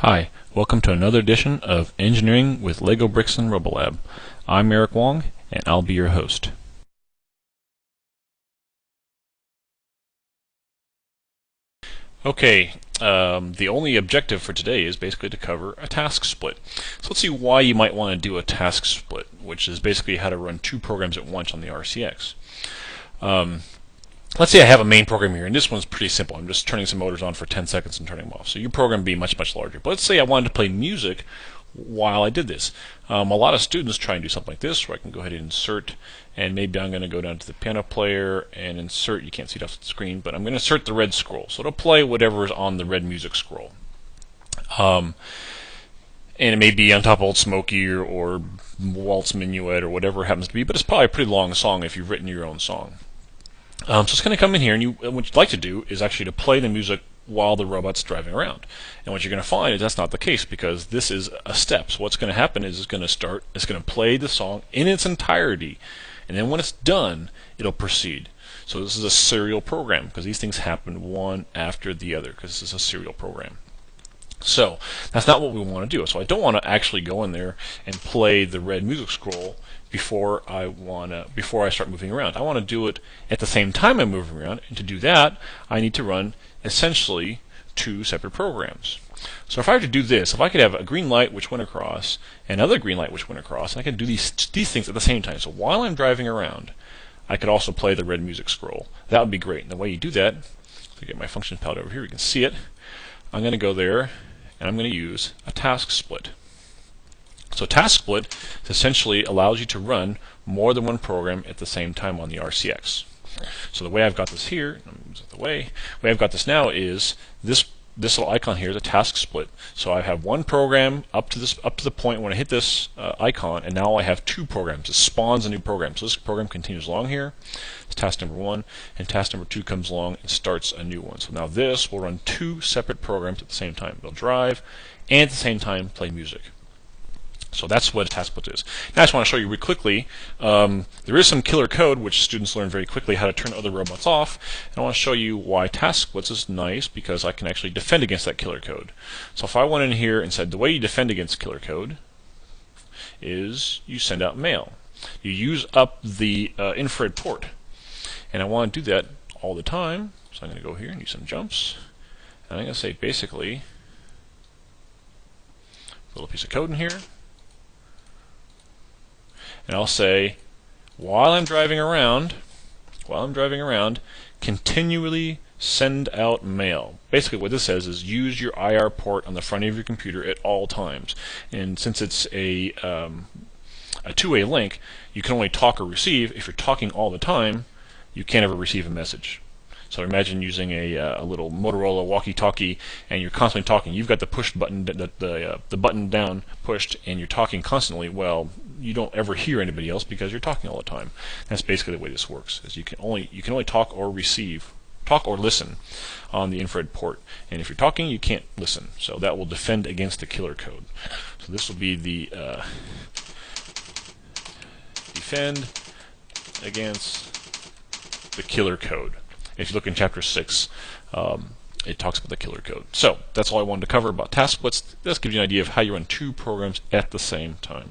Hi, welcome to another edition of Engineering with Lego Bricks and Robolab. I'm Eric Wong, and I'll be your host. Okay, the only objective for today is basically to cover a task split. So let's see why you might want to do a task split, which is basically how to run two programs at once on the RCX. Let's say I have a main program here, and this one's pretty simple. I'm just turning some motors on for 10 seconds and turning them off. So your program would be much, much larger. But let's say I wanted to play music while I did this. A lot of students try and do something like this, where I can go ahead and insert, and maybe I'm going to go down to the piano player and insert. You can't see it off the screen, but I'm going to insert the red scroll. So it'll play whatever is on the red music scroll. And it may be on top of Old Smoky or Waltz Minuet or whatever it happens to be, but it's probably a pretty long song if you've written your own song. So it's going to come in here, and what you'd like to do is actually to play the music while the robot's driving around. And what you're going to find is that's not the case, because this is a step. So what's going to happen is it's going to play the song in its entirety, and then when it's done, it'll proceed. So this is a serial program, because these things happen one after the other, because this is a serial program. So that's not what we want to do. So I don't want to actually go in there and play the red music scroll before I start moving around. I want to do it at the same time I'm moving around, and to do that, I need to run essentially two separate programs. So if I were to do this, if I could have a green light which went across, and another green light which went across, and I could do these things at the same time. So while I'm driving around, I could also play the red music scroll. That would be great. And the way you do that, if I get my function palette over here, you can see it. I'm going to go there, and I'm going to use a task split. So task split essentially allows you to run more than one program at the same time on the RCX. So the way I've got this here, the way I've got this now is this little icon here is a task split. So I have one program up to the point when I hit this icon, and now I have two programs. It spawns a new program. So this program continues along here. It's task number 1, and task number 2 comes along and starts a new one. So now this will run two separate programs at the same time. They'll drive and at the same time play music. So that's what a task split is. Now I just want to show you really quickly, there is some killer code which students learn very quickly how to turn other robots off. And I want to show you why task splits is nice, because I can actually defend against that killer code. So if I went in here and said the way you defend against killer code is you send out mail. You use up the infrared port. And I want to do that all the time. So I'm going to go here and do some jumps. And I'm going to say basically a little piece of code in here. And I'll say, while I'm driving around, continually send out mail. Basically what this says is use your IR port on the front of your computer at all times. And since it's a two-way link, you can only talk or receive. If you're talking all the time, you can't ever receive a message. So imagine using a little Motorola walkie-talkie, and you're constantly talking. You've got the push button, the button down pushed, and you're talking constantly. Well, you don't ever hear anybody else because you're talking all the time. That's basically the way this works. Is you can only talk or listen on the infrared port, and if you're talking, you can't listen. So that will defend against the killer code. So this will be the defend against the killer code. If you look in Chapter 6, it talks about the killer code. So that's all I wanted to cover about task splits. This gives you an idea of how you run two programs at the same time.